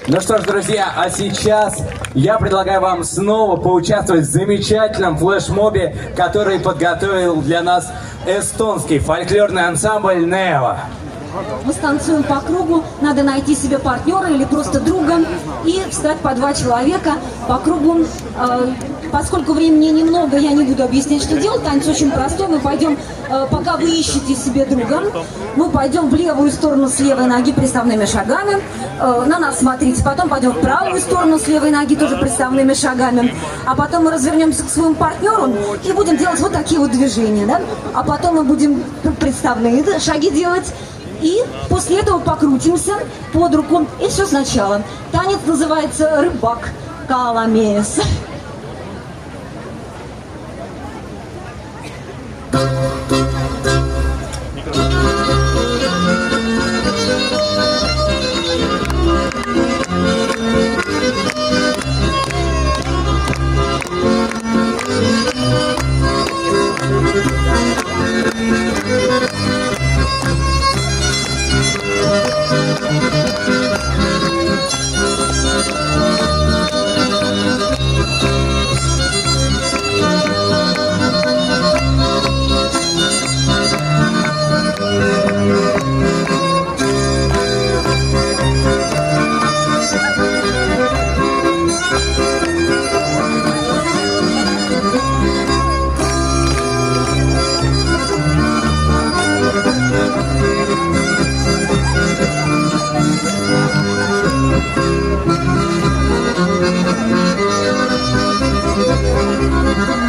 Ну что ж, друзья, а сейчас я предлагаю вам снова поучаствовать в замечательном флешмобе, который подготовил для нас эстонский фольклорный ансамбль «Нева». Мы станцуем по кругу, надо найти себе партнера или просто друга и встать по 2 человека по кругу. Поскольку времени немного, я не буду объяснять, что делать. Танец очень простой. Мы пойдем, пока вы ищете себе друга, мы пойдем в левую сторону с левой ноги приставными шагами. На нас смотрите. Потом пойдем в правую сторону с левой ноги тоже приставными шагами. А потом мы развернемся к своему партнеру и будем делать вот такие вот движения. Да? А потом мы будем приставные шаги делать. И после этого покрутимся под руку. И все сначала. Танец называется «Рыбак Каламес».